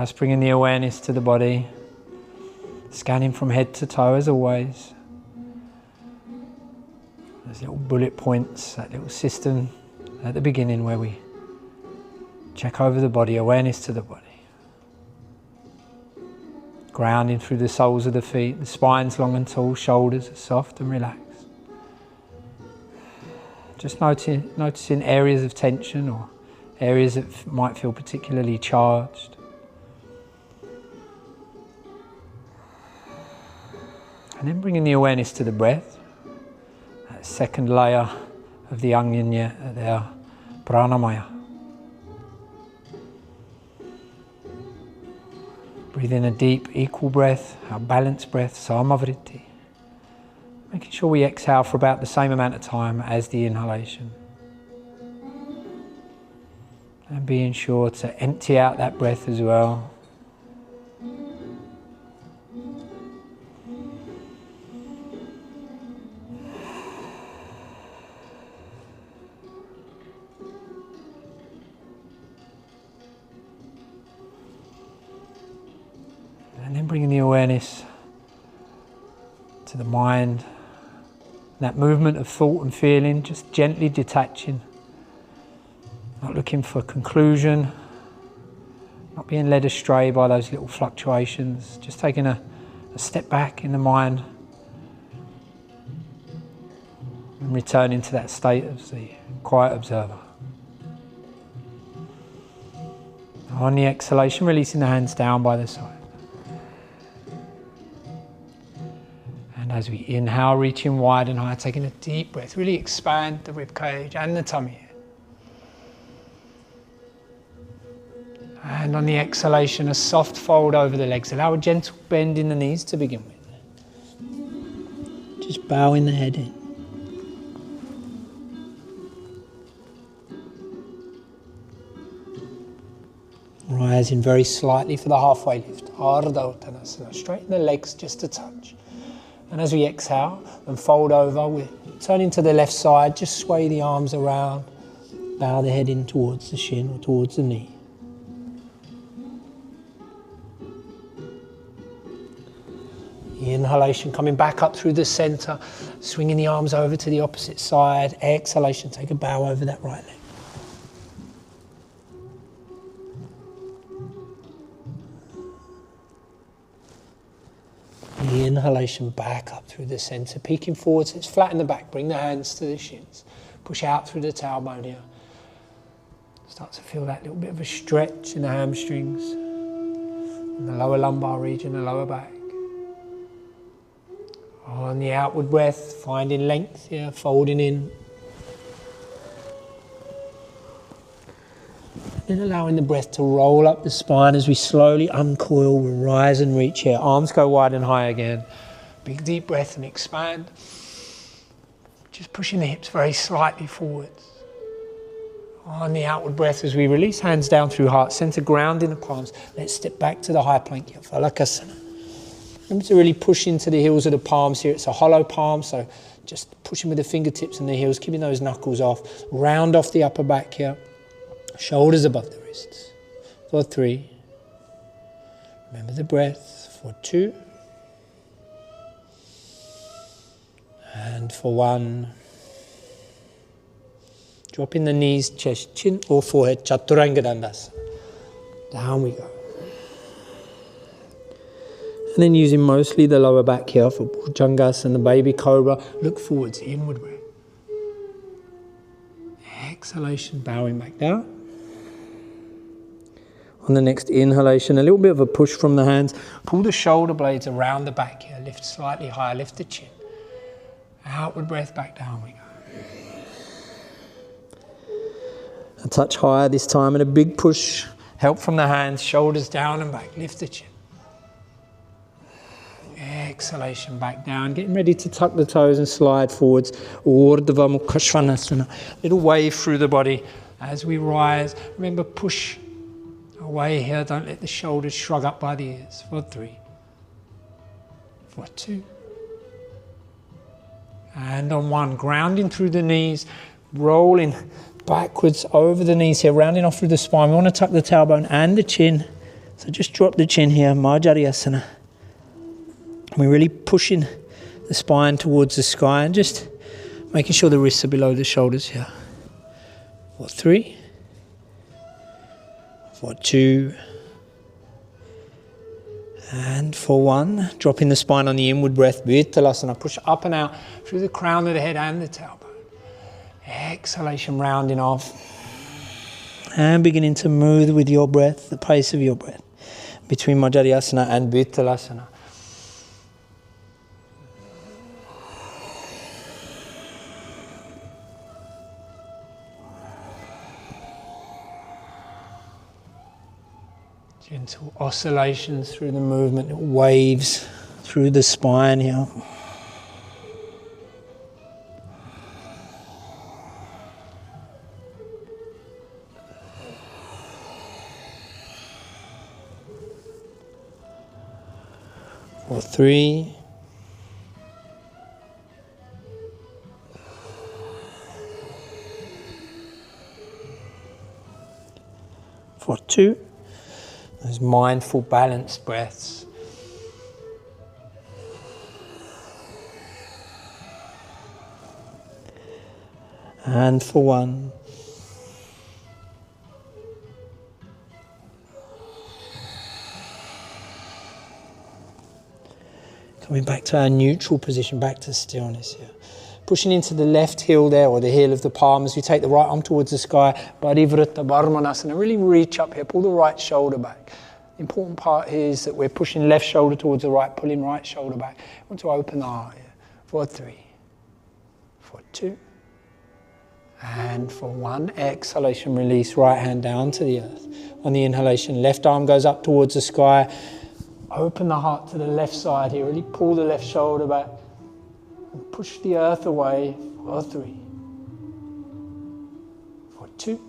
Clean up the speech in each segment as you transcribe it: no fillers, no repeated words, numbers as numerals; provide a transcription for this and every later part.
Just bringing the awareness to the body, scanning from head to toe as always. Those little bullet points, that little system at the beginning where we check over the body, awareness to the body. Grounding through the soles of the feet, the spine's long and tall, shoulders are soft and relaxed. Just noticing areas of tension or areas that might feel particularly charged. And then bringing the awareness to the breath, that second layer of the onion there, pranamaya. Breathe in a deep, equal breath, our balanced breath, samavritti. Making sure we exhale for about the same amount of time as the inhalation. And being sure to empty out that breath as well. And then bringing the awareness to the mind, that movement of thought and feeling, just gently detaching, not looking for conclusion, not being led astray by those little fluctuations, just taking a step back in the mind and returning to that state of the quiet observer. On the exhalation, releasing the hands down by the side. And as we inhale, reaching wide and high, taking a deep breath, really expand the rib cage and the tummy. And on the exhalation, a soft fold over the legs. Allow a gentle bend in the knees to begin with. Just bowing the head in. Rising very slightly for the halfway lift. Ardha Uttanasana. Straighten the legs just a touch. And as we exhale and fold over, we're turning to the left side. Just sway the arms around. Bow the head in towards the shin or towards the knee. Inhalation, coming back up through the center, swinging the arms over to the opposite side. Exhalation, take a bow over that right leg. Inhalation, back up through the center, peeking forwards. Let's flatten the back, bring the hands to the shins. Push out through the tailbone here. Start to feel that little bit of a stretch in the hamstrings, in the lower lumbar region, the lower back. On the outward breath, finding length here, folding in. Then allowing the breath to roll up the spine as we slowly uncoil, we'll rise and reach here. Arms go wide and high again. Big deep breath and expand. Just pushing the hips very slightly forwards. On the outward breath as we release, hands down through heart center, grounding the palms. Let's step back to the high plank here, Phalakasana. Remember to really push into the heels of the palms here. It's a hollow palm, so just pushing with the fingertips and the heels, keeping those knuckles off. Round off the upper back here. Shoulders above the wrists. For 3. Remember the breath. For 2. And for 1. Dropping the knees, chest, chin or forehead. Chaturanga Dandasana. Down we go. And then using mostly the lower back here for Bhujangas and the baby cobra. Look forwards, inward breath. Exhalation, bowing back down. On the next inhalation, a little bit of a push from the hands. Pull the shoulder blades around the back here. Lift slightly higher, lift the chin. Outward breath, back down we go. A touch higher this time and a big push. Help from the hands, shoulders down and back. Lift the chin. Exhalation, back down. Getting ready to tuck the toes and slide forwards. Urdhva Mukha Svanasana. Little wave through the body as we rise. Remember, push away here. Don't let the shoulders shrug up by the ears. For 3. For 2. And on 1, grounding through the knees, rolling backwards over the knees here, rounding off through the spine. We want to tuck the tailbone and the chin. So just drop the chin here, Marjariyasana. We're really pushing the spine towards the sky and just making sure the wrists are below the shoulders here. For 3, for 2, and for 1. Dropping the spine on the inward breath, Virtalasana. Push up and out through the crown of the head and the tailbone. Exhalation, rounding off. And beginning to move with your breath, the pace of your breath, between Marjariyasana and Virtalasana. Gentle oscillations through the movement, waves through the spine here. For 3, for 2. Those mindful, balanced breaths. And for 1. Coming back to our neutral position, back to stillness here. Pushing into the left heel there, or the heel of the palm, as we take the right arm towards the sky. Parivritta Varmanasana. Really reach up here, pull the right shoulder back. The important part here is that we're pushing left shoulder towards the right, pulling right shoulder back. We want to open the heart here. For 3, for 2, and for 1. Exhalation, release, right hand down to the earth. On the inhalation, left arm goes up towards the sky. Open the heart to the left side here. Really pull the left shoulder back. And push the earth away. For 3. For 2.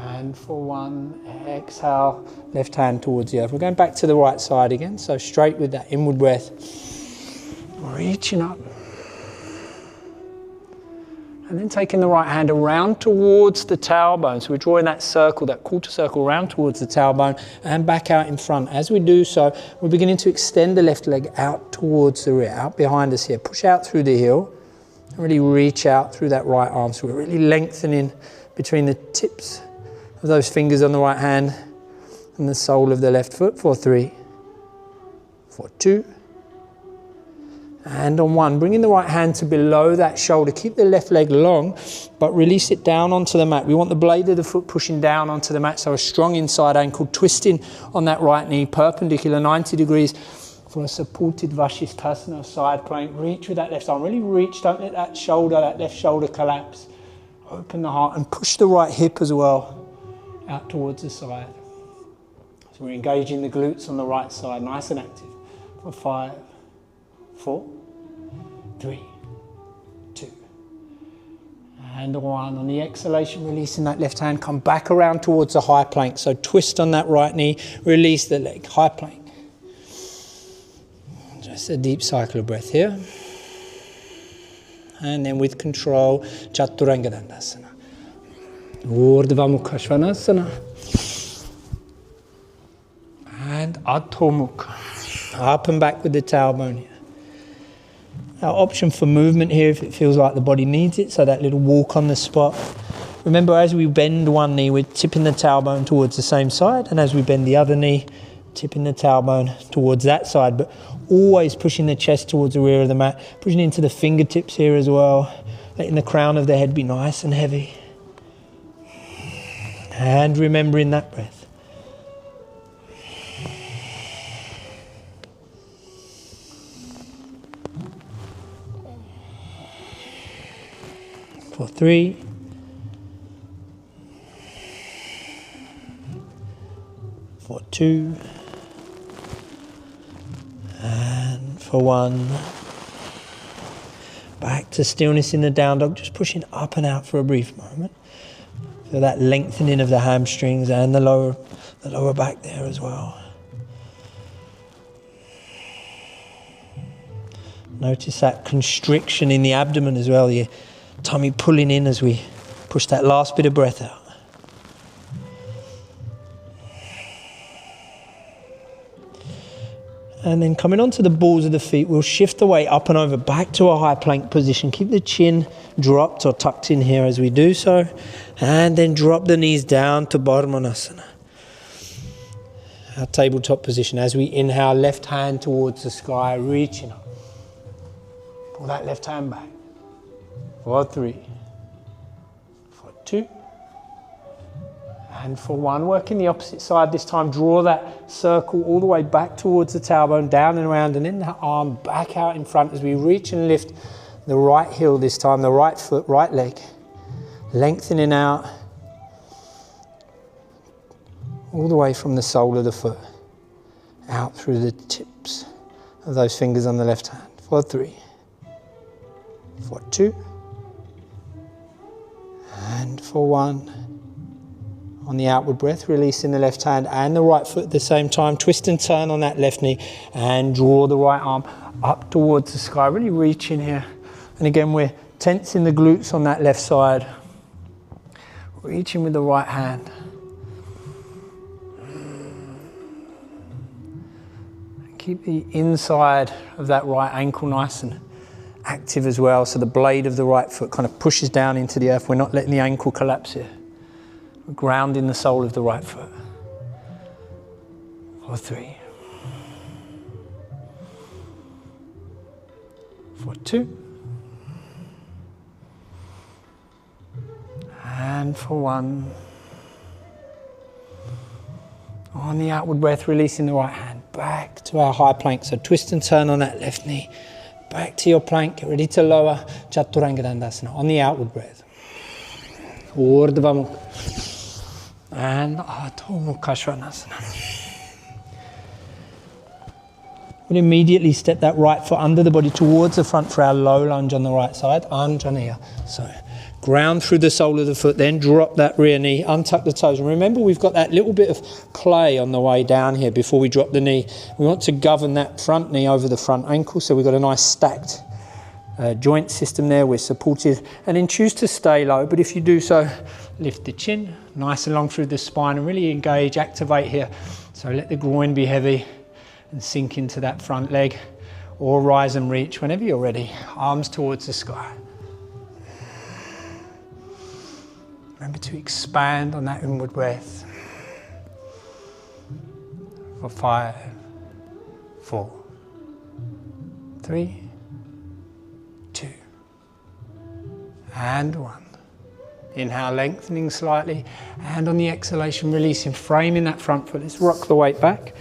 And for 1. Exhale. Left hand towards the earth. We're going back to the right side again. So straight with that inward breath. Reaching up. And then taking the right hand around towards the tailbone. So we're drawing that circle, that quarter circle around towards the tailbone and back out in front. As we do so, we're beginning to extend the left leg out towards the rear, out behind us here. Push out through the heel and really reach out through that right arm. So we're really lengthening between the tips of those fingers on the right hand and the sole of the left foot. For 3, for 2, and on 1, bringing the right hand to below that shoulder. Keep the left leg long, but release it down onto the mat. We want the blade of the foot pushing down onto the mat, so a strong inside ankle, twisting on that right knee, perpendicular 90 degrees for a supported Vashisthasana, side plank. Reach with that left arm, really reach, don't let that left shoulder collapse. Open the heart and push the right hip as well out towards the side. So we're engaging the glutes on the right side, nice and active. For 5, 4, 3, 2, and 1. On the exhalation, releasing that left hand, come back around towards the high plank. So twist on that right knee, release the leg, high plank. Just a deep cycle of breath here. And then with control, Chaturanga Dandasana. Urdhva Mukha Svanasana. And Adho Mukha. Up and back with the tailbone here. Our option for movement here, if it feels like the body needs it, so that little walk on the spot. Remember, as we bend one knee, we're tipping the tailbone towards the same side, and as we bend the other knee, tipping the tailbone towards that side, but always pushing the chest towards the rear of the mat, pushing into the fingertips here as well, letting the crown of the head be nice and heavy. And remembering that breath. For 3, for 2, and for 1. Back to stillness in the down dog, just pushing up and out for a brief moment. Feel that lengthening of the hamstrings and the lower back there as well. Notice that constriction in the abdomen as well, the tummy pulling in as we push that last bit of breath out. And then coming onto the balls of the feet, we'll shift the weight up and over back to a high plank position. Keep the chin dropped or tucked in here as we do so. And then drop the knees down to Baddha-Konasana. Our tabletop position. As we inhale, left hand towards the sky, reaching up. Pull that left hand back. For 3. For 2. And for 1, working the opposite side this time, draw that circle all the way back towards the tailbone, down and around, and then that arm back out in front as we reach and lift the right heel this time, the right foot, right leg, lengthening out all the way from the sole of the foot, out through the tips of those fingers on the left hand. For 3, for 2, and for 1. On the outward breath, releasing the left hand and the right foot at the same time. Twist and turn on that left knee and draw the right arm up towards the sky. Really reach in here. And again, we're tensing the glutes on that left side. Reaching with the right hand. Keep the inside of that right ankle nice and active as well. So the blade of the right foot kind of pushes down into the earth. We're not letting the ankle collapse here. Grounding the sole of the right foot. For 3. For 2. And for 1. On the outward breath, releasing the right hand back to our high plank. So twist and turn on that left knee. Back to your plank. Get ready to lower Chaturanga Dandasana on the outward breath. Urdhva Mukha. And Adho Mukha Svanasana. We'll immediately step that right foot under the body towards the front for our low lunge on the right side. Anjaneya. So ground through the sole of the foot, then drop that rear knee, untuck the toes. And remember, we've got that little bit of play on the way down here before we drop the knee. We want to govern that front knee over the front ankle, so we've got a nice stacked joint system there. We're supported, and then choose to stay low, but if you do so, lift the chin nice and long through the spine and really engage, activate here. So let the groin be heavy and sink into that front leg, or rise and reach whenever you're ready. Arms towards the sky. Remember to expand on that inward breath. For 5, 4, 3, 2, and 1. Inhale, lengthening slightly, and on the exhalation, releasing, framing that front foot. Let's rock the weight back.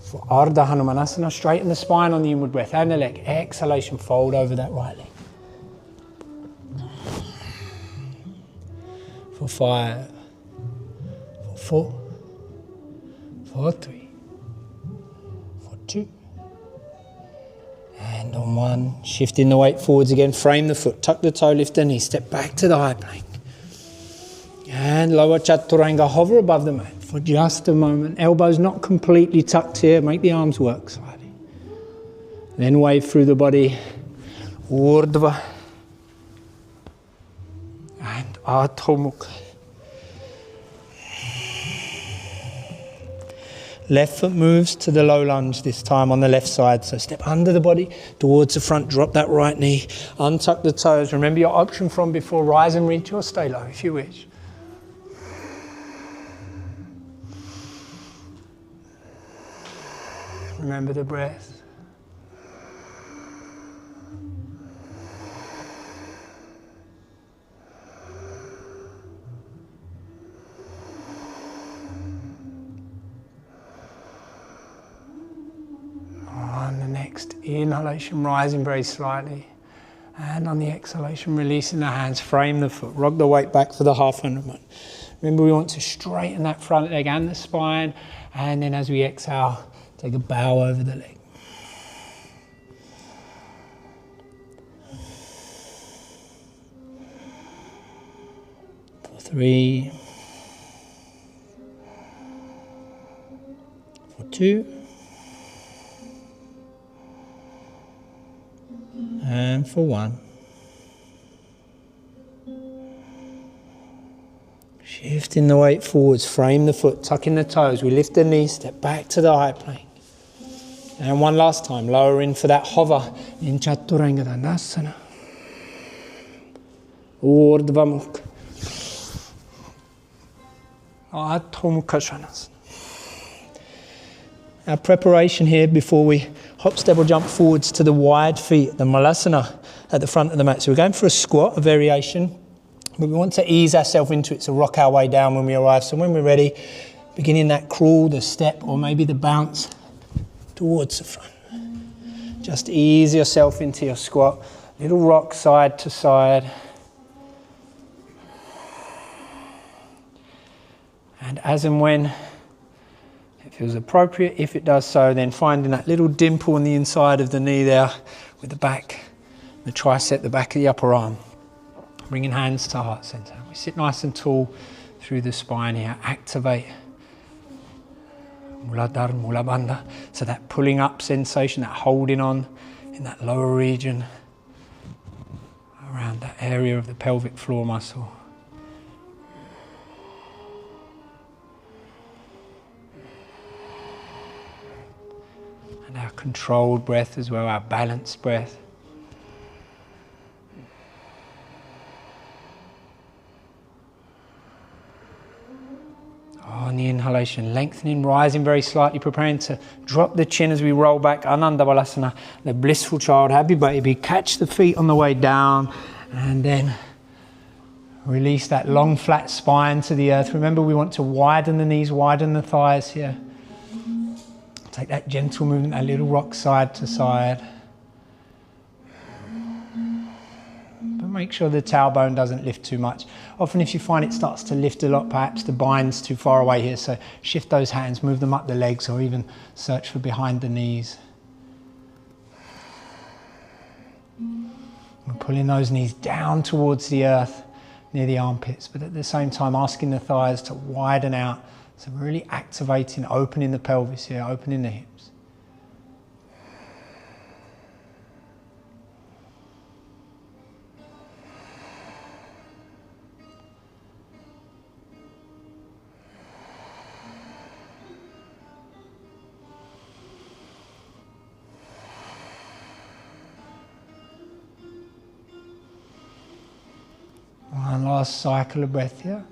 For Ardha Hanumanasana, straighten the spine on the inward breath and the leg. Exhalation, fold over that right leg. For 5, for 4, for 3, for 2, and on 1, shifting the weight forwards again, frame the foot, tuck the toe, lift the knee, step back to the high plank. And lower Chaturanga, hover above the mat for just a moment. Elbows not completely tucked here, make the arms work slightly. Then wave through the body, Urdhva and Adho Mukha. Left foot moves to the low lunge this time on the left side. So step under the body towards the front, drop that right knee, untuck the toes. Remember your option from before, rise and reach or stay low if you wish. Remember the breath. On the next inhalation, rising very slightly. And on the exhalation, releasing the hands, frame the foot, rock the weight back for the half Hanuman. Remember, we want to straighten that front leg and the spine. And then as we exhale, take a bow over the leg. For 3, for 2, and for 1. Shifting the weight forwards, frame the foot, tuck in the toes. We lift the knees, step back to the high plank. And one last time, lower in for that hover in Chaturanga Dandasana. Urdhva Mukha. Adho Mukha Svanasana. Our preparation here before we hop, step or jump forwards to the wide feet, the Malasana at the front of the mat. So we're going for a squat, a variation, but we want to ease ourselves into it to rock our way down when we arrive. So when we're ready, beginning that crawl, the step, or maybe the bounce towards the front. Just ease yourself into your squat. Little rock side to side. And as and when it feels appropriate, if it does so, then finding that little dimple on the inside of the knee there with the back, the tricep, the back of the upper arm. Bringing hands to heart center. We sit nice and tall through the spine here. Activate Muladhara, Mulabandha. So that pulling up sensation, that holding on in that lower region around that area of the pelvic floor muscle. And our controlled breath as well, our balanced breath. On the inhalation, lengthening, rising very slightly, preparing to drop the chin as we roll back, Ananda Balasana, the blissful child, happy baby. Catch the feet on the way down and then release that long flat spine to the earth. Remember, we want to widen the knees, widen the thighs here. Take that gentle movement, a little rock side to side. But make sure the tailbone doesn't lift too much. Often if you find it starts to lift a lot, perhaps the bind's too far away here, so shift those hands, move them up the legs, or even search for behind the knees. We're pulling those knees down towards the earth, near the armpits, but at the same time asking the thighs to widen out. So we're really activating, opening the pelvis here, opening the hips. One last cycle of breath here.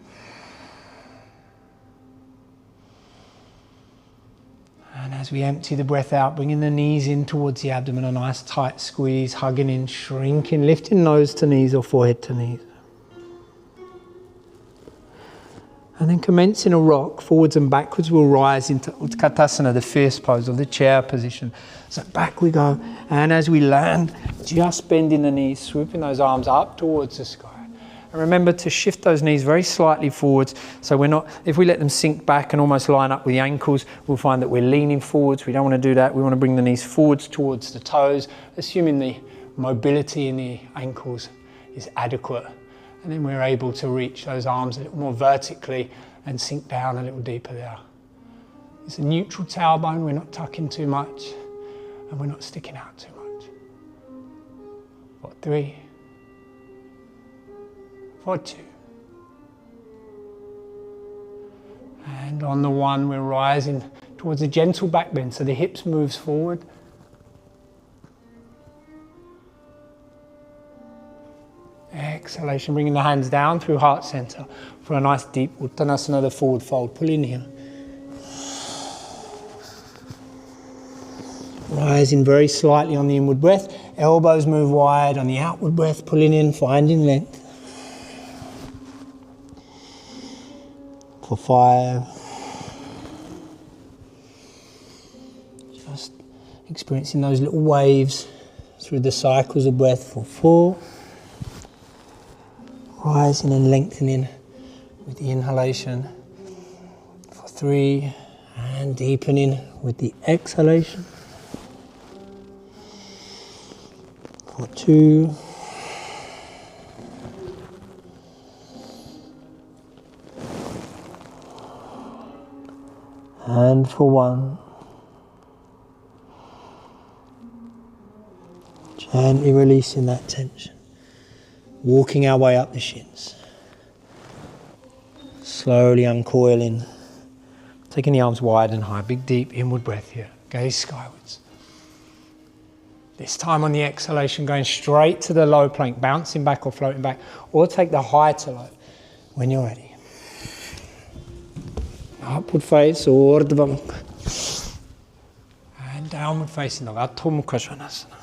And as we empty the breath out, bringing the knees in towards the abdomen, a nice tight squeeze, hugging in, shrinking, lifting nose to knees or forehead to knees. And then commencing a rock, forwards and backwards, we'll rise into Utkatasana, the fierce pose, or the chair position. So back we go. And as we land, just bending the knees, swooping those arms up towards the sky. And remember to shift those knees very slightly forwards, so we're not, if we let them sink back and almost line up with the ankles, we'll find that we're leaning forwards. We don't want to do that. We want to bring the knees forwards towards the toes, assuming the mobility in the ankles is adequate. And then we're able to reach those arms a little more vertically and sink down a little deeper there. It's a neutral tailbone. We're not tucking too much and we're not sticking out too much. For 3, for 2. And on the 1, we're rising towards a gentle back bend, so the hips moves forward. Exhalation, bringing the hands down through heart center for a nice deep Uttanasana, the forward fold. Pull in here. Rising very slightly on the inward breath. Elbows move wide on the outward breath, pulling in, finding length. For 5. Just experiencing those little waves through the cycles of breath. For 4. Rising and lengthening with the inhalation. For 3. And deepening with the exhalation. For 2. And for 1. Gently releasing that tension. Walking our way up the shins. Slowly uncoiling. Taking the arms wide and high. Big deep inward breath here. Gaze skywards. This time on the exhalation, going straight to the low plank, bouncing back or floating back, or take the high to low when you're ready. Upward face, Urdhva Mukha. And downward facing dog, Adho Mukha Svanasana.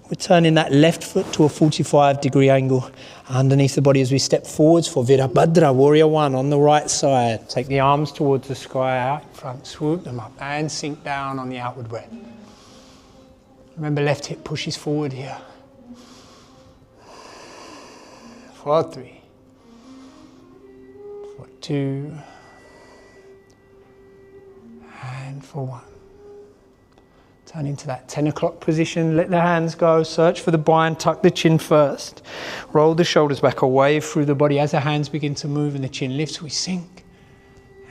We're turning that left foot to a 45-degree angle underneath the body as we step forwards for Virabhadra, Warrior One on the right side. Take the arms towards the sky, out in front, swoop them up and sink down on the outward breath. Remember, left hip pushes forward here. For 3, for 2, and for 1. Turn into that 10 o'clock position, let the hands go, search for the bind, tuck the chin first. Roll the shoulders back away through the body. As the hands begin to move and the chin lifts, we sink.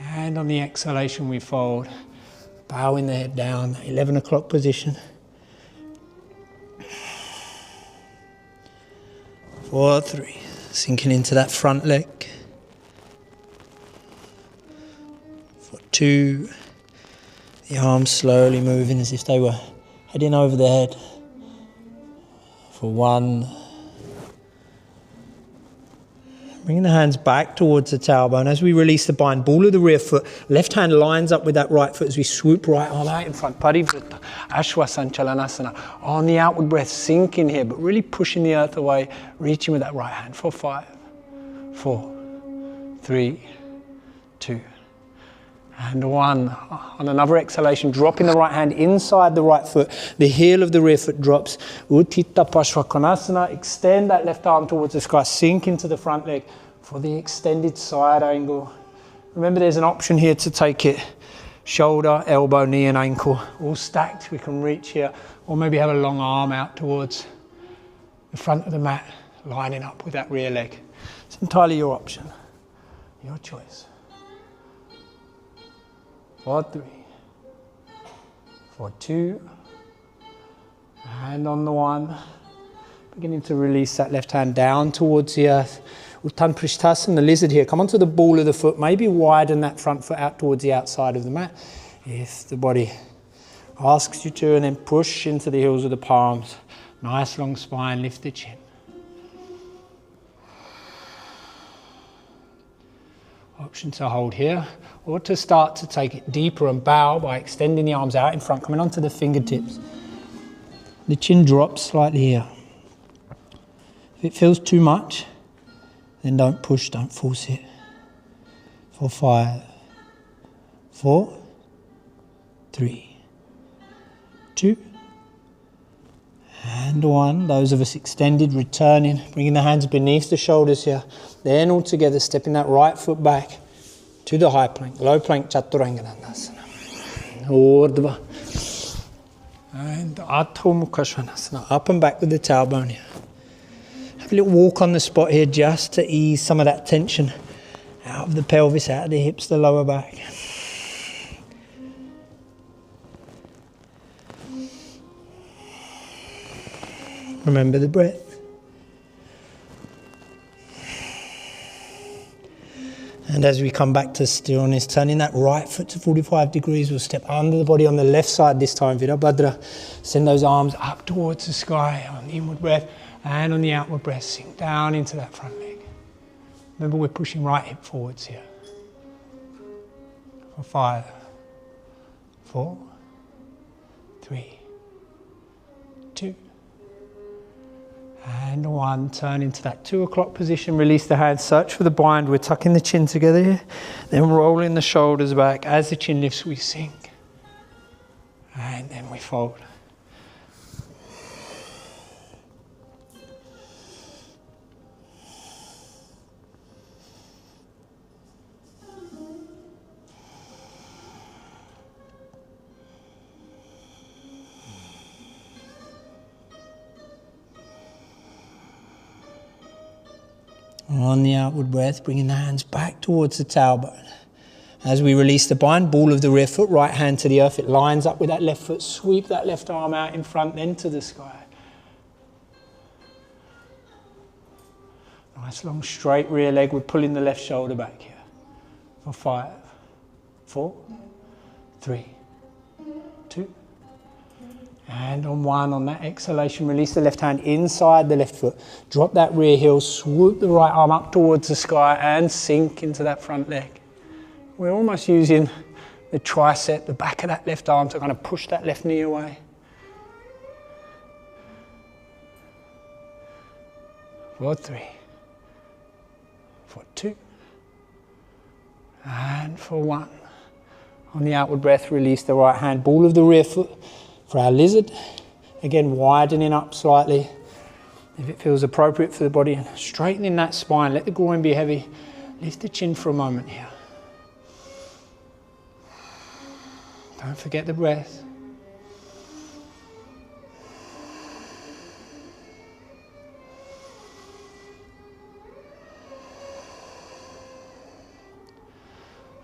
And on the exhalation, we fold. Bowing the head down, 11 o'clock position. 4, 3, sinking into that front leg. For 2, the arms slowly moving as if they were heading over the head. For 1. Bringing the hands back towards the tailbone. As we release the bind, ball of the rear foot. Left hand lines up with that right foot as we swoop right arm out in front. Parivritta, Ashwasanchalanasana. On the outward breath, sink in here, but really pushing the earth away, reaching with that right hand. For 5, 4, 3, 2. And 1. On another exhalation, dropping the right hand inside the right foot. The heel of the rear foot drops. Utthita Parshvakonasana. Extend that left arm towards the sky. Sink into the front leg for the extended side angle. Remember, there's an option here to take it shoulder, elbow, knee and ankle. All stacked. We can reach here. Or maybe have a long arm out towards the front of the mat, lining up with that rear leg. It's entirely your option. Your choice. For 3, for 2, and on the 1, beginning to release that left hand down towards the earth. Uttan Prishthasana, the lizard here. Come onto the ball of the foot, maybe widen that front foot out towards the outside of the mat if the body asks you to, and then push into the heels of the palms. Nice long spine, lift the chin. Option to hold here, or to start to take it deeper and bow by extending the arms out in front, coming onto the fingertips. The chin drops slightly here. If it feels too much, then don't push, don't force it. For 5, 4, 3, 2, and 1. Those of us extended, returning, bringing the hands beneath the shoulders here. Then all together, stepping that right foot back to the high plank, low plank, Chaturanga. Urdhva. And Adho Mukha Svanasana. Up and back with the tailbone here. Have a little walk on the spot here just to ease some of that tension out of the pelvis, out of the hips, the lower back. Remember the breath. And as we come back to stillness, turning that right foot to 45 degrees, we'll step under the body on the left side this time, Virabhadra. Send those arms up towards the sky on the inward breath, and on the outward breath, sink down into that front leg. Remember, we're pushing right hip forwards here. For 5, 4, 3, 2, and 1. Turn into that 2 o'clock position. Release the hands. Search for the bind. We're tucking the chin together here. Then rolling the shoulders back. As the chin lifts, we sink. And then we fold. On the outward breath, bringing the hands back towards the tailbone. As we release the bind, ball of the rear foot, right hand to the earth. It lines up with that left foot. Sweep that left arm out in front, then to the sky. Nice long straight rear leg. We're pulling the left shoulder back here. For 5, 4, 3, 2. And on 1, on that exhalation, release the left hand inside the left foot. Drop that rear heel, swoop the right arm up towards the sky and sink into that front leg. We're almost using the tricep, the back of that left arm to kind of push that left knee away. For 3. For 2. And for 1. On the outward breath, release the right hand, ball of the rear foot for our lizard. Again, widening up slightly if it feels appropriate for the body, and straightening that spine. Let the groin be heavy. Lift the chin for a moment here. Don't forget the breath.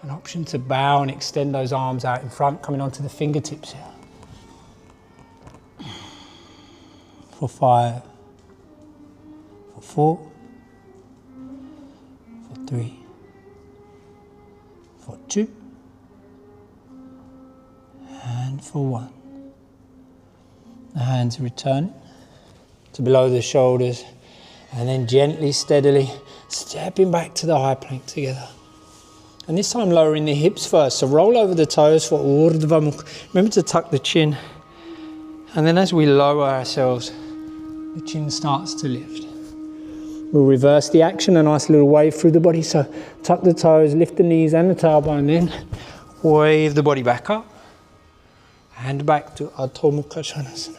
An option to bow and extend those arms out in front, coming onto the fingertips here. For 5, for 4, for 3, for 2, and for 1. The hands return to below the shoulders, and then gently, steadily stepping back to the high plank together. And this time lowering the hips first. So roll over the toes for Urdhva Mukha. Remember to tuck the chin. And then as we lower ourselves, the chin starts to lift. We'll reverse the action, a nice little wave through the body. So tuck the toes, lift the knees and the tailbone, then wave the body back up. And back to Adho Mukha Svanasana.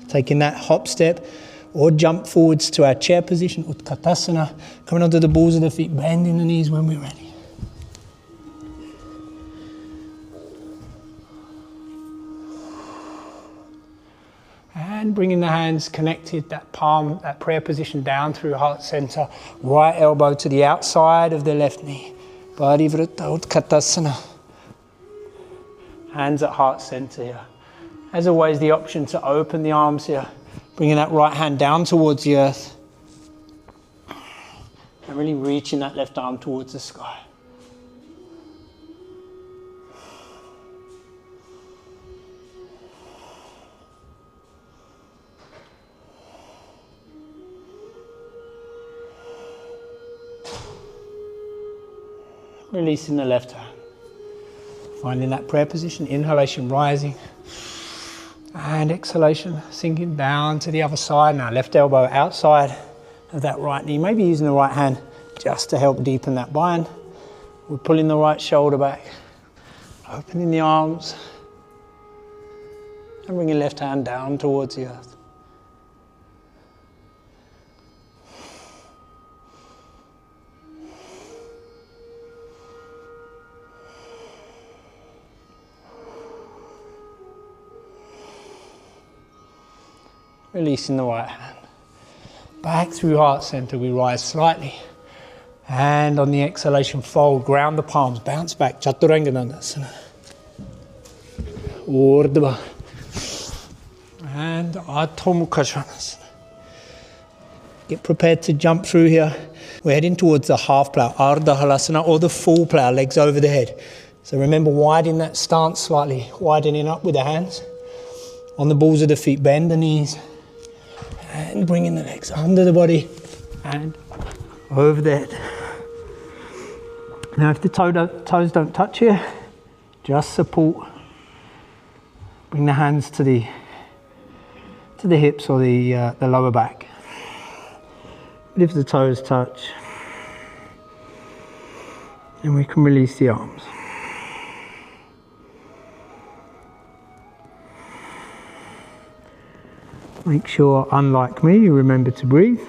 Taking that hop step or jump forwards to our chair position, Utkatasana, coming onto the balls of the feet, bending the knees when we're ready. And bringing the hands connected, that palm, that prayer position down through heart center, right elbow to the outside of the left knee. Parivrtta Utkatasana. Hands at heart center here. As always, the option to open the arms here, bringing that right hand down towards the earth and really reaching that left arm towards the sky. Releasing the left hand. Finding that prayer position, inhalation rising. And exhalation, sinking down to the other side. Now left elbow outside of that right knee. Maybe using the right hand just to help deepen that bind. We're pulling the right shoulder back. Opening the arms. And bringing left hand down towards the earth. Releasing the right hand. Back through heart center, we rise slightly. And on the exhalation, fold, ground the palms, bounce back, Chaturanga Dandasana. Urdhva. And Adho Mukha Svanasana. Get prepared to jump through here. We're heading towards the half plow, Ardha Halasana, or the full plow, legs over the head. So remember, widening that stance slightly, widening up with the hands. On the balls of the feet, bend the knees. And bringing the legs under the body and over the head. Now if the toes don't touch here, just support. Bring the hands to the hips or the lower back. But if the toes touch, then we can release the arms. Make sure, unlike me, you remember to breathe.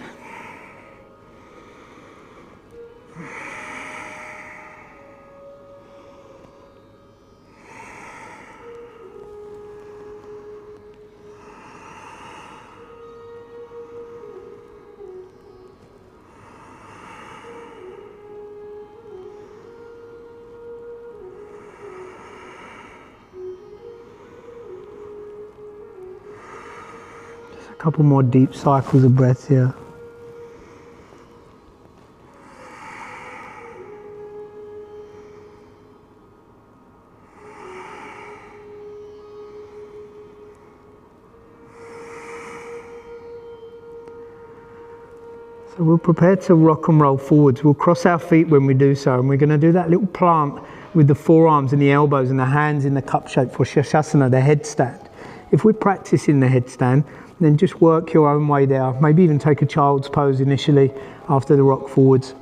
Couple more deep cycles of breath here. So we'll prepare to rock and roll forwards. We'll cross our feet when we do so, and we're going to do that little plant with the forearms and the elbows and the hands in the cup shape for Shasana, the headstand. If we're practicing the headstand, then just work your own way there. Maybe even take a child's pose initially after the rock forwards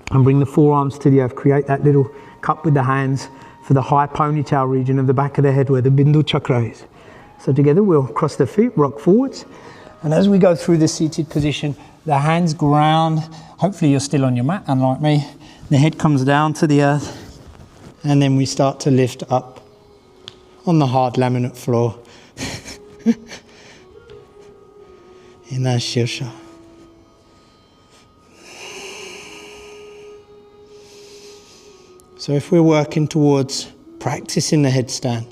and bring the forearms to the earth. Create that little cup with the hands for the high ponytail region of the back of the head where the Bindu chakra is. So together we'll cross the feet, rock forwards. And as we go through the seated position, the hands ground. Hopefully you're still on your mat, unlike me. The head comes down to the earth. And then we start to lift up on the hard laminate floor. In our Shirsha. So if we're working towards practicing the headstand,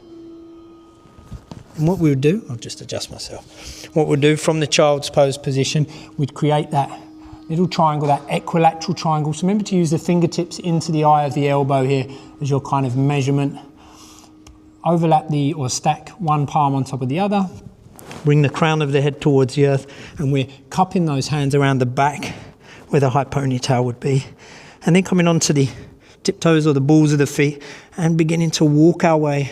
and what we would do, I'll just adjust myself. What we'll do from the child's pose position, we'd create that little triangle, that equilateral triangle. So remember to use the fingertips into the eye of the elbow here as your kind of measurement. Overlap or stack one palm on top of the other. Bring the crown of the head towards the earth, and we're cupping those hands around the back where the high ponytail would be. And then coming onto the tiptoes or the balls of the feet and beginning to walk our way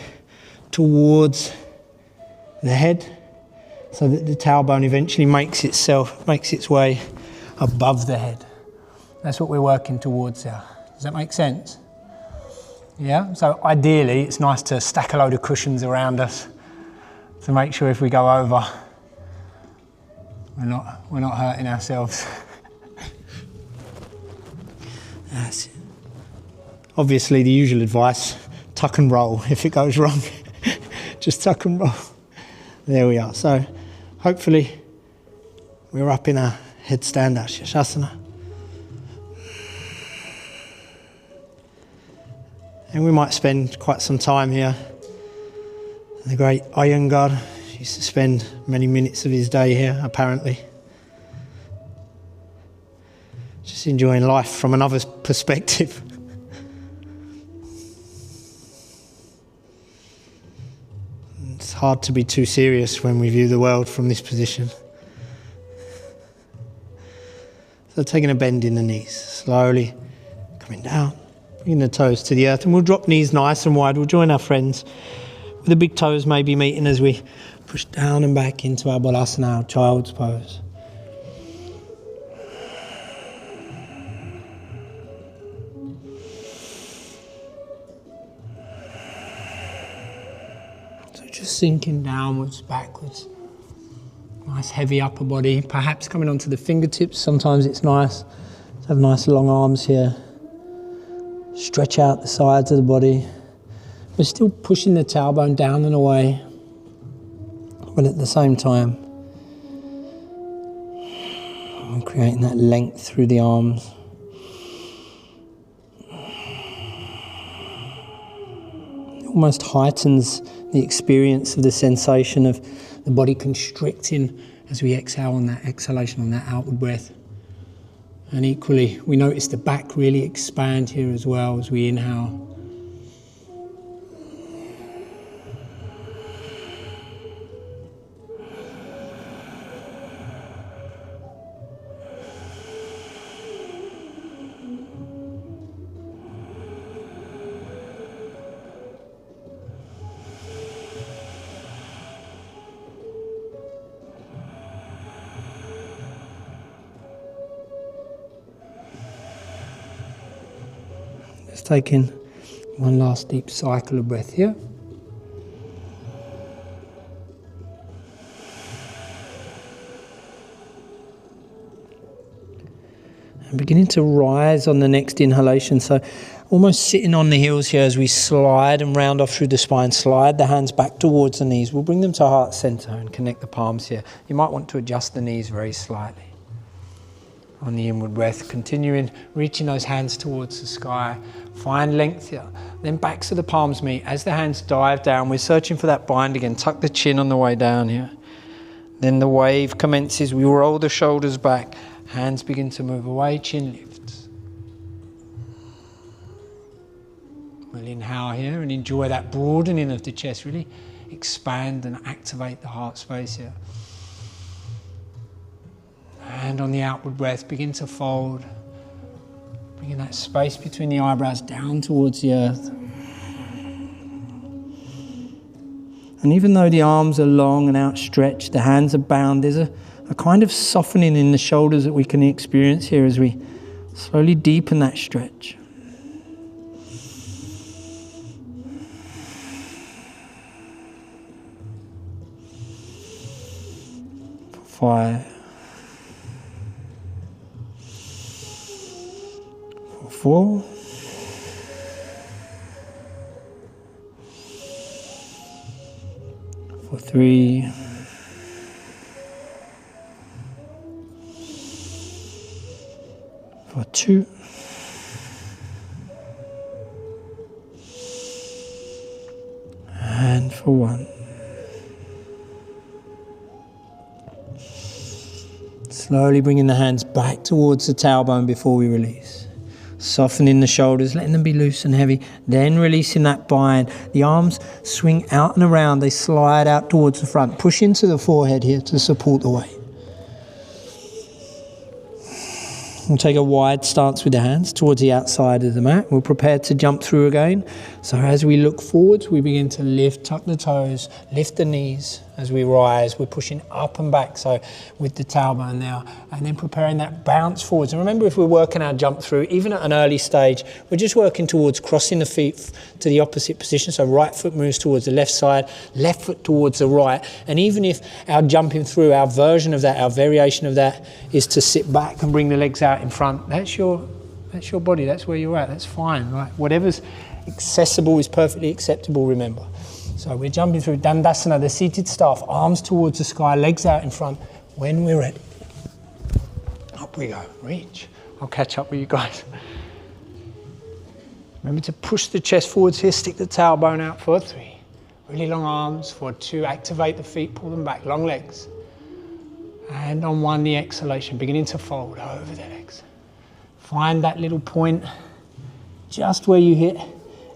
towards the head so that the tailbone eventually makes its way above the head. That's what we're working towards there. Does that make sense? Yeah? So ideally, it's nice to stack a load of cushions around us to make sure if we go over, we're not hurting ourselves. That's it. Obviously, the usual advice, tuck and roll. If it goes wrong, just tuck and roll. There we are. So hopefully we're up in our headstand, our Shasana. And we might spend quite some time here. The great Iyengar used to spend many minutes of his day here, apparently. Just enjoying life from another perspective. It's hard to be too serious when we view the world from this position. So taking a bend in the knees, slowly coming down, bringing the toes to the earth, and we'll drop knees nice and wide. We'll join our friends. The big toes may be meeting as we push down and back into our Balasana, our child's pose. So just sinking downwards, backwards. Nice heavy upper body, perhaps coming onto the fingertips. Sometimes it's nice to have nice long arms here. Stretch out the sides of the body. We're still pushing the tailbone down and away, but at the same time, we're creating that length through the arms. It almost heightens the experience of the sensation of the body constricting as we exhale on that exhalation, on that outward breath. And equally, we notice the back really expand here as well as we inhale. Just taking one last deep cycle of breath here. And beginning to rise on the next inhalation. So almost sitting on the heels here as we slide and round off through the spine. Slide the hands back towards the knees. We'll bring them to heart center and connect the palms here. You might want to adjust the knees very slightly. On the inward breath, continuing, reaching those hands towards the sky. Find length here. Then back to the palms meet. As the hands dive down, we're searching for that bind again. Tuck the chin on the way down here. Then the wave commences. We roll the shoulders back. Hands begin to move away, chin lifts. We'll inhale here and enjoy that broadening of the chest. Really expand and activate the heart space here. And And on the outward breath, begin to fold. Bringing that space between the eyebrows down towards the earth. And even though the arms are long and outstretched, the hands are bound, there's a kind of softening in the shoulders that we can experience here as we slowly deepen that stretch. For 5. For 4. For 3. For 2. And for 1. Slowly bringing the hands back towards the tailbone before we release. Softening the shoulders, letting them be loose and heavy. Then releasing that bind. The arms swing out and around. They slide out towards the front. Push into the forehead here to support the weight. We'll take a wide stance with the hands towards the outside of the mat. We're prepared to jump through again. So as we look forwards, we begin to lift, tuck the toes, lift the knees. As we rise, we're pushing up and back, so with the tailbone now, and then preparing that bounce forwards. And remember, if we're working our jump through, even at an early stage, we're just working towards crossing the feet to the opposite position. So right foot moves towards the left side, left foot towards the right. And even if our jumping through, our version of that, our variation of that is to sit back and bring the legs out in front, that's your body, that's where you're at, that's fine, right? Whatever's accessible is perfectly acceptable, remember. So we're jumping through Dandasana, the seated staff, arms towards the sky, legs out in front. When we're ready, up we go, reach. I'll catch up with you guys. Remember to push the chest forwards here, stick the tailbone out for 3. Really long arms for 2, activate the feet, pull them back, long legs. And on 1, the exhalation, beginning to fold over the legs. Find that little point just where you hit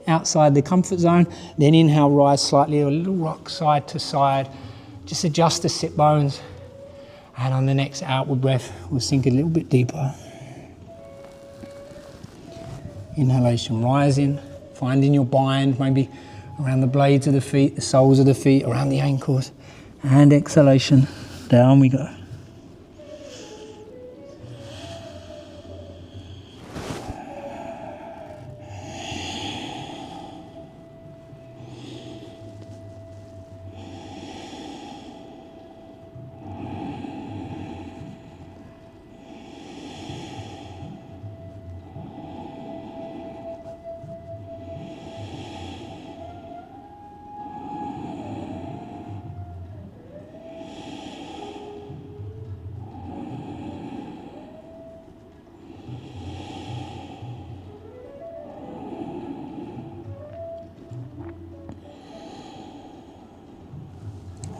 outside the comfort zone. Then inhale, rise slightly, a little rock side to side. Just adjust the sit bones. And on the next outward breath, we'll sink a little bit deeper. Inhalation, rising, finding your bind, maybe around the blades of the feet, the soles of the feet, around the ankles. And exhalation, down we go.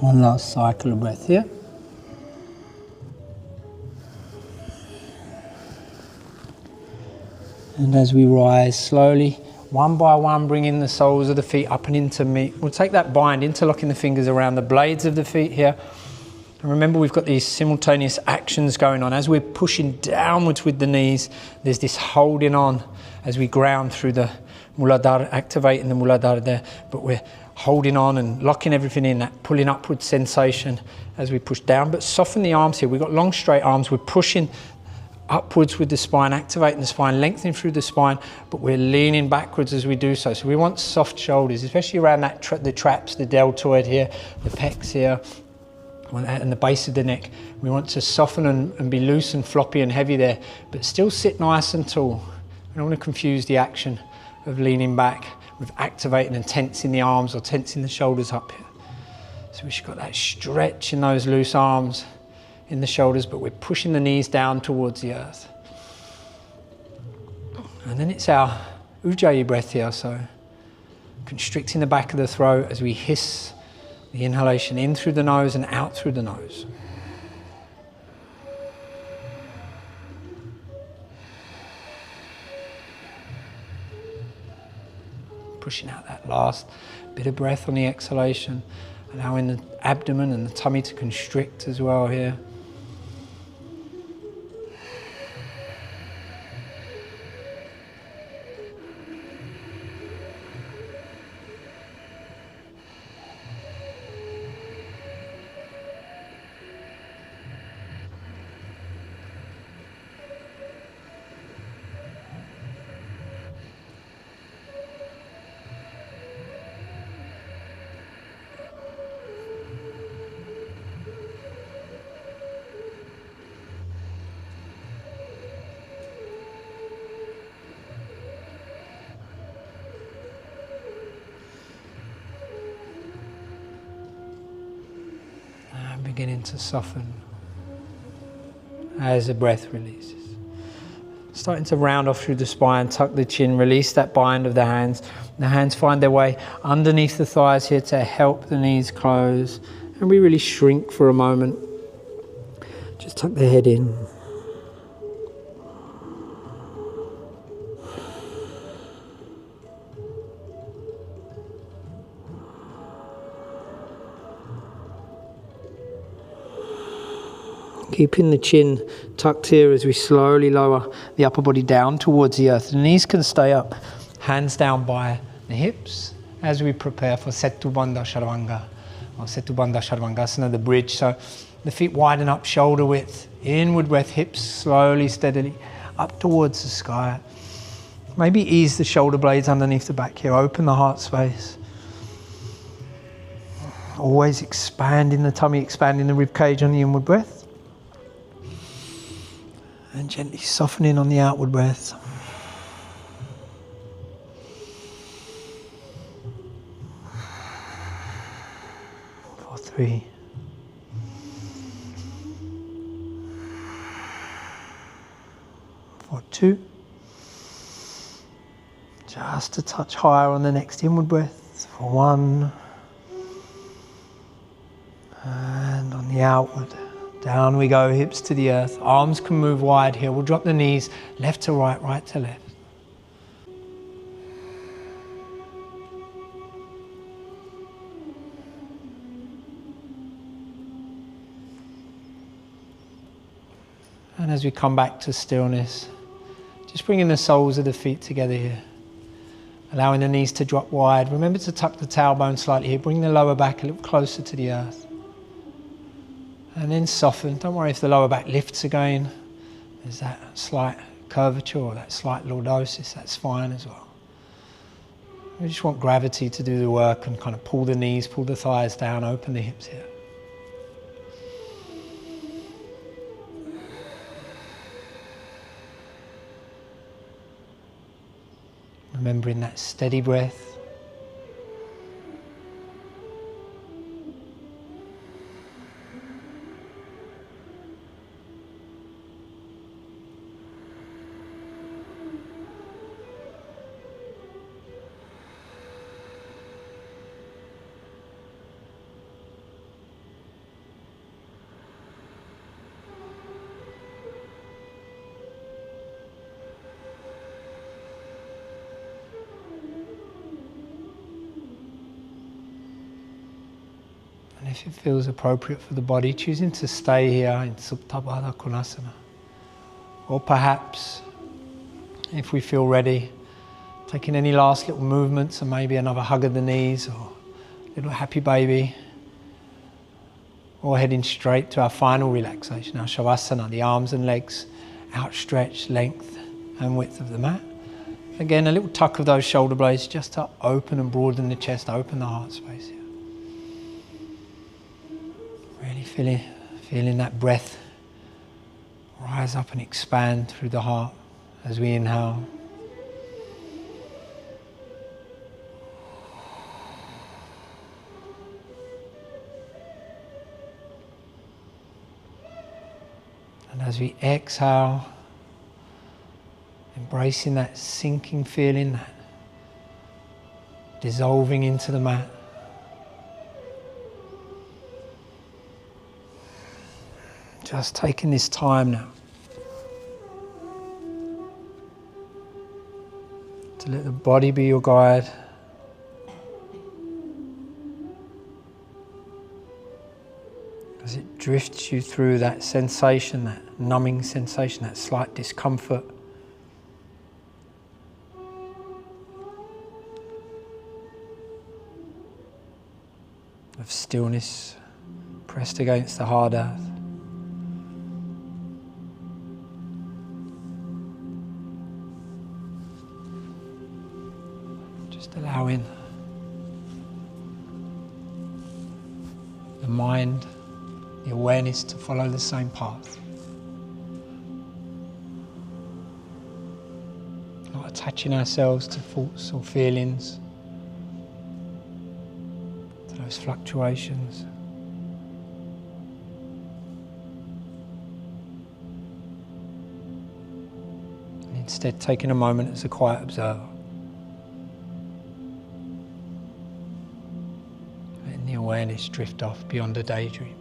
One last cycle of breath here. And as we rise slowly, one by one, bringing the soles of the feet up and into me. We'll take that bind, interlocking the fingers around the blades of the feet here. And remember, we've got these simultaneous actions going on. As we're pushing downwards with the knees, there's this holding on as we ground through the Muladhara, activating the Muladhara there, but we're holding on and locking everything in, that pulling upward sensation as we push down. But soften the arms here. We've got long straight arms. We're pushing upwards with the spine, activating the spine, lengthening through the spine, but we're leaning backwards as we do so. So we want soft shoulders, especially around that the traps, the deltoid here, the pecs here, and the base of the neck. We want to soften and be loose and floppy and heavy there, but still sit nice and tall. We don't want to confuse the action of leaning back with activating and tensing the arms or tensing the shoulders up here. So we've got that stretch in those loose arms in the shoulders, but we're pushing the knees down towards the earth. And then it's our Ujjayi breath here, so constricting the back of the throat as we hiss the inhalation in through the nose and out through the nose. Pushing out that last bit of breath on the exhalation, allowing the abdomen and the tummy to constrict as well here. and beginning to soften as the breath releases. Starting to round off through the spine, tuck the chin, release that bind of the hands. The hands find their way underneath the thighs here to help the knees close. And we really shrink for a moment. Just tuck the head in. Keeping the chin tucked here as we slowly lower the upper body down towards the earth. The knees can stay up, hands down by the hips as we prepare for Setu Bandha Chaturanga or Setu Bandha Chaturvangasana, the bridge. So the feet widen up, shoulder width, inward breath, hips slowly, steadily up towards the sky. Maybe ease the shoulder blades underneath the back here, open the heart space. Always expanding the tummy, expanding the rib cage on the inward breath. And gently softening on the outward breath. For 3. For 2. Just a touch higher on the next inward breath. For 1. And on the outward. Down we go, hips to the earth. Arms can move wide here. We'll drop the knees left to right, right to left. And as we come back to stillness, just bringing the soles of the feet together here. Allowing the knees to drop wide. Remember to tuck the tailbone slightly here. Bring the lower back a little closer to the earth. And then soften. Don't worry if the lower back lifts again. There's that slight curvature or that slight lordosis. That's fine as well. We just want gravity to do the work and kind of pull the knees, pull the thighs down, open the hips here. Remembering that steady breath. If it feels appropriate for the body, choosing to stay here in Supta Baddha Konasana. Or perhaps, if we feel ready, taking any last little movements and maybe another hug of the knees or little happy baby. Or heading straight to our final relaxation, our Shavasana, the arms and legs outstretched, length and width of the mat. Again, a little tuck of those shoulder blades just to open and broaden the chest, open the heart space here. Really feeling that breath rise up and expand through the heart as we inhale. And as we exhale, embracing that sinking feeling, that dissolving into the mat. Just taking this time now to let the body be your guide. As it drifts you through that sensation, that numbing sensation, that slight discomfort. Of stillness pressed against the hard earth. Allowing the mind, the awareness to follow the same path. Not attaching ourselves to thoughts or feelings, to those fluctuations. instead taking a moment as a quiet observer. Letting the awareness drift off beyond a daydream.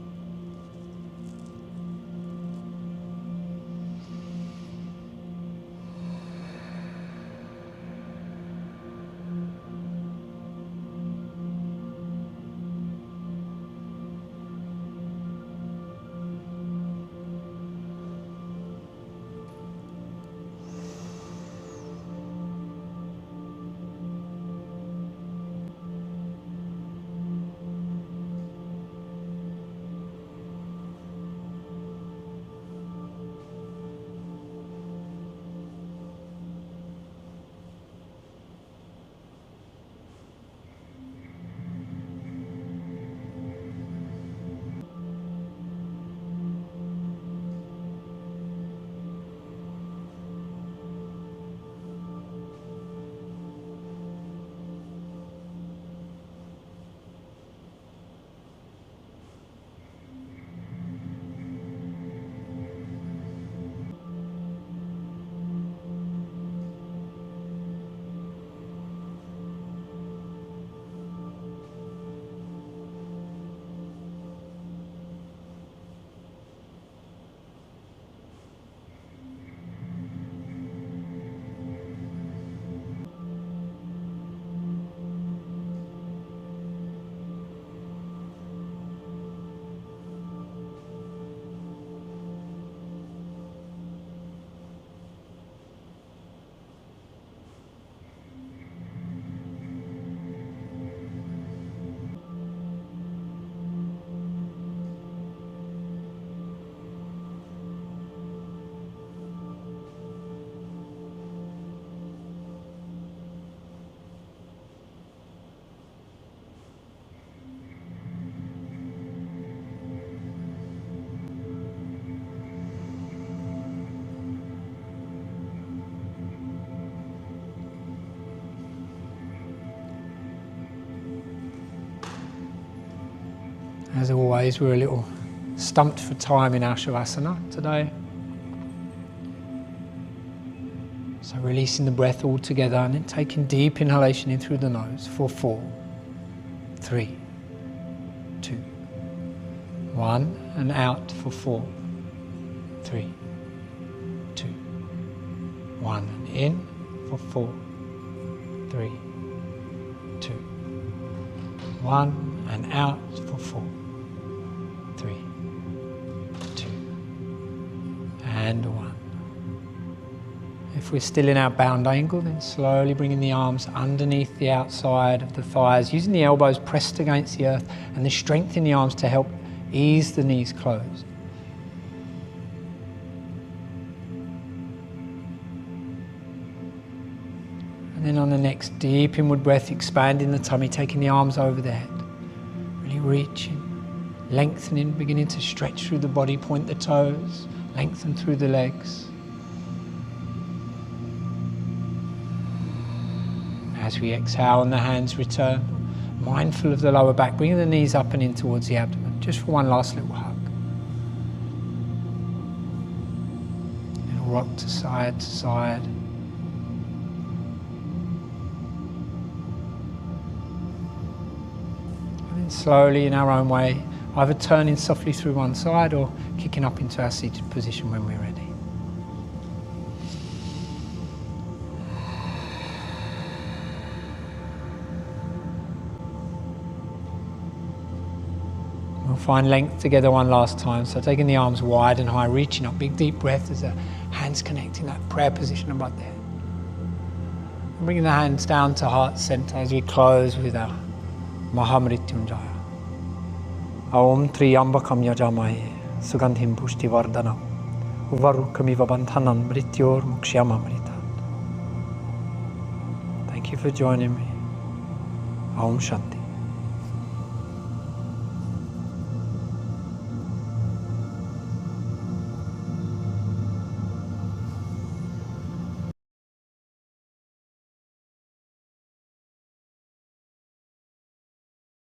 As always, we're a little stumped for time in our Shavasana today. So releasing the breath all together and then taking deep inhalation in through the nose for 4, 3, 2, 1, and out for 4, 3, 2, 1, and in for 4, 3, 2, 1, and out for 4, 3, 2, and 1. If we're still in our bound angle, then slowly bringing the arms underneath the outside of the thighs, using the elbows pressed against the earth, and the strength in the arms to help ease the knees closed. And then on the next deep inward breath, expanding the tummy, taking the arms over the head, really reaching, lengthening, beginning to stretch through the body, point the toes, lengthen through the legs. As we exhale and the hands return, mindful of the lower back, bringing the knees up and in towards the abdomen, just for one last little hug. And rock to side to side. And then slowly, in our own way, either turning softly through one side or kicking up into our seated position when we're ready. We'll find length together one last time. So taking the arms wide and high, reaching up, big deep breath as the hands connecting, that prayer position above the head. And bringing the hands down to heart center as we close with our Mahamrityunjaya. Aum Triyambakam Yajamahe Sugandhim Pushti Vardhanam Uvarukamiva Bandhanan Mrityor Mukshyama Mritat. Thank you for joining me. Aum Shanti.